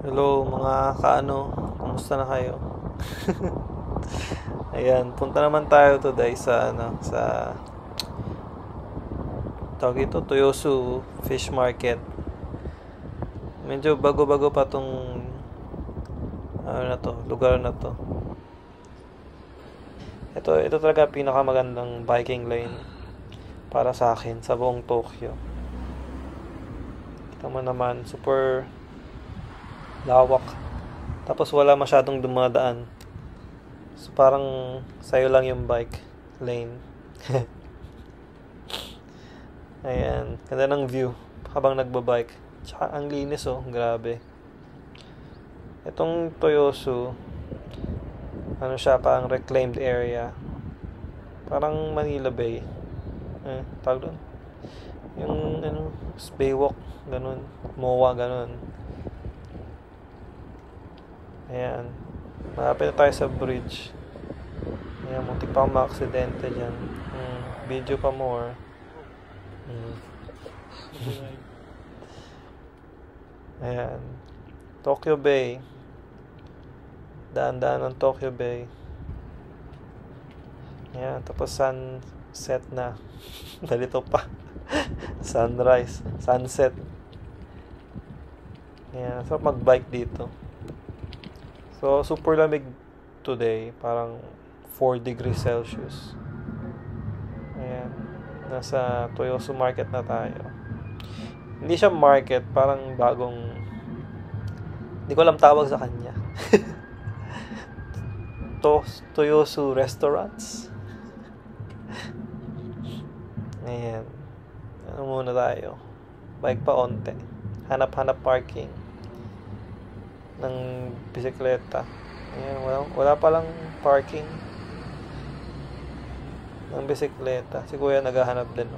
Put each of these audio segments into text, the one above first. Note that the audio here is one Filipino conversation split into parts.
Hello mga kaano, kumusta na kayo? Ayan, punta naman tayo today sa tawag ito, Toyosu Fish Market. Medyo bago-bago pa tong lugar na to. Ito talaga pinakamagandang biking lane para sa akin sa buong Tokyo. Kita mo naman, super lawak. Tapos wala masyadong dumadaan. So parang sayo lang yung bike lane. Ayan, ganda ng view habang nagbabike. Tsaka ang linis oh, grabe. Itong Toyosu, ano siya, parang reclaimed area. Parang Manila Bay. Tawag doon. Yung Baywalk, ganun. MOA, ganun. Ayan. Malapit na tayo sa bridge. Ayan, muntik pa akong ma-aksidente dyan. Video pa more. Ayan. Tokyo Bay. Daan-daan ng Tokyo Bay. Ayan, tapos sunset na. Nalito pa. Sunrise. Sunset. Ayan, so mag-bike dito. So, super lamig today. Parang 4 degrees Celsius. Ayan. Nasa Toyosu Market na tayo. Hindi siya market. Parang bagong... Hindi ko alam tawag sa kanya. Toyosu Restaurants. Ayan. Ano muna tayo? Bike pa onte. Hanap-hanap parking ng bisikleta. Ayan, wala palang parking ng bisikleta. Si Kuya naghahanap din.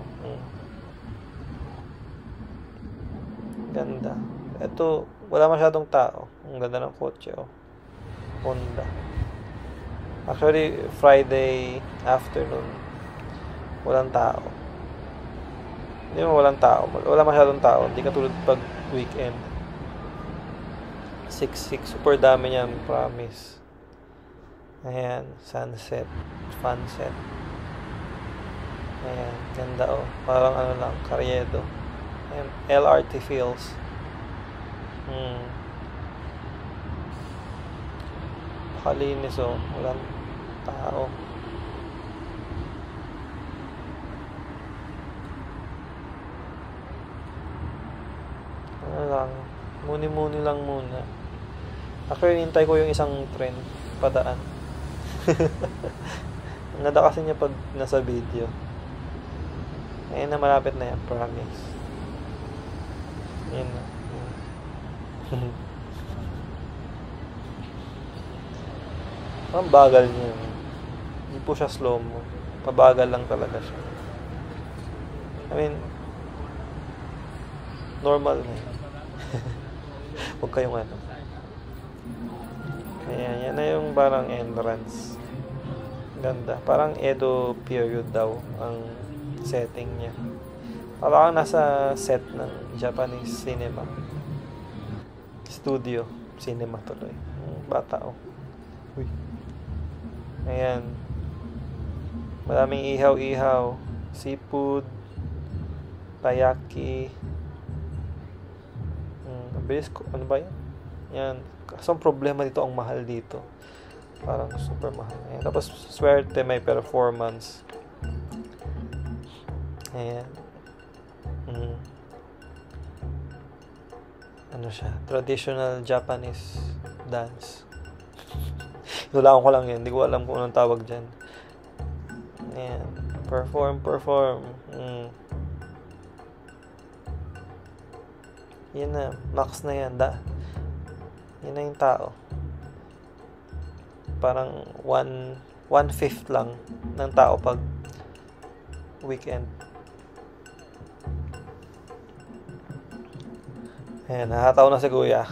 Ganda. Ito, wala masyadong tao. Ang ganda ng kotse. Honda. Actually, Friday afternoon, walang tao. Hindi mo walang tao. Wala masyadong tao. Hindi katulad pag weekend. 6-6. Super dami niyan, promise. Ayan, sunset. Funset. Ayan, ganda Parang lang, Carriedo. Ayan, LRT feels. Pakalinis walang tao. Ano lang, muni-muni lang muna. Actually, hintay ko yung isang train padaan. Ang ganda kasi niya pag nasa video. Ayun na, malapit na yan, promise. Ayun na. Ang bagal niya. Hindi po siya slow mo. Pabagal lang talaga siya. I mean, normal na yun. Huwag kayong Ayan, yan na yung parang entrance. Ganda. Parang Edo period daw ang setting niya. Parang nasa set ng Japanese cinema. Studio. Cinema tuloy. Bata Uy. Ayan. Maraming ihaw-ihaw. Seafood. Taiyaki. Bilis ko. Ano ba yan? Yan. Kaso ang problema dito, ang mahal dito. Parang super mahal. Ayan. Tapos, swerte may performance. Ayan. Ano siya? Traditional Japanese dance. Nulaan ko lang yun. Hindi ko alam kung anong tawag dyan. Ayan. Perform. Yan na. Max na yan. Yan na yung tao. Parang 1/5 lang ng tao pag weekend. Ayan, nakataw na si Kuya.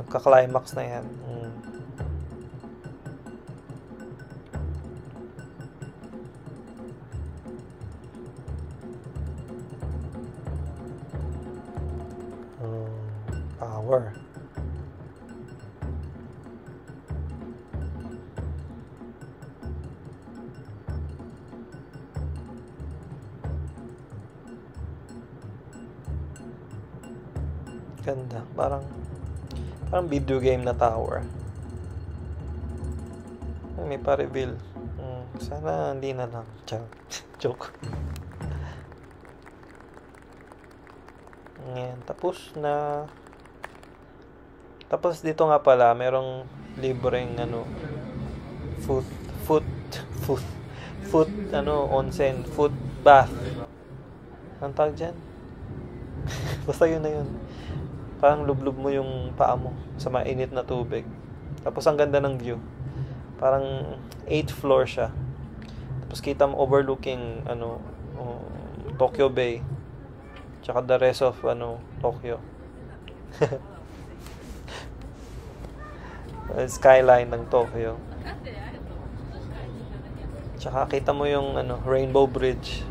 Nagka-climax na yan. Power. Ganda. Parang video game na tower. May pa-reveal. Sana hindi na lang. Joke. Ayan. Tapos na. Tapos dito nga pala, merong libreng onsen, foot bath. Anong tawag dyan? Basta yun na yun. Parang lublub mo yung paa mo sa mainit na tubig. Tapos ang ganda ng view. Parang 8th floor siya. Tapos kita mo overlooking Tokyo Bay. Tsaka the rest of Tokyo. Skyline ng Tokyo. Tsaka kita mo yung Rainbow Bridge.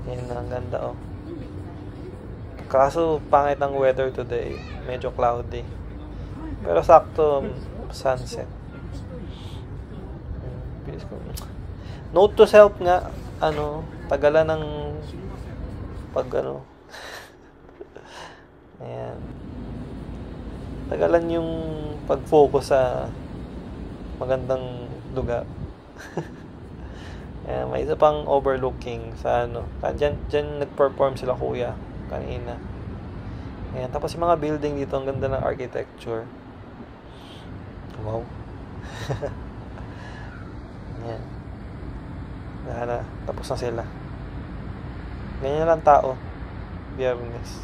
Yan, ang ganda Kaso pangit ang weather today. Medyo cloudy. Pero sakto sunset. Note to self nga, tagalan ng ayan. Tagalan yung pag-focus sa magandang lugar. Ayan, may isa pang overlooking sa Diyan nag-perform sila kuya kanina. Ayan, tapos yung mga building dito, ang ganda ng architecture. Wow. Ayan. Tapos na sila. Ganyan lang tao. Biyernes.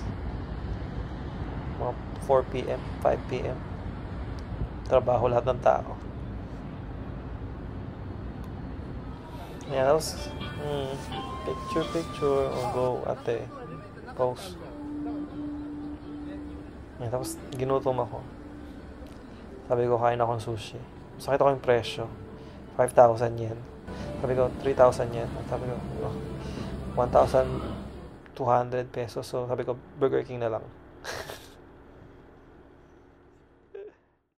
Mga 4 p.m., 5 p.m. Trabaho lahat ng tao. Ayan, tapos picture. Go, ate. Pause. Ayan, tapos ginutom ako. Sabi ko, kain akong sushi. Sakit ako yung presyo. 5,000 yen. Sabi ko, 3,000 yen. Sabi ko, 1,200 pesos. So, sabi ko, Burger King na lang.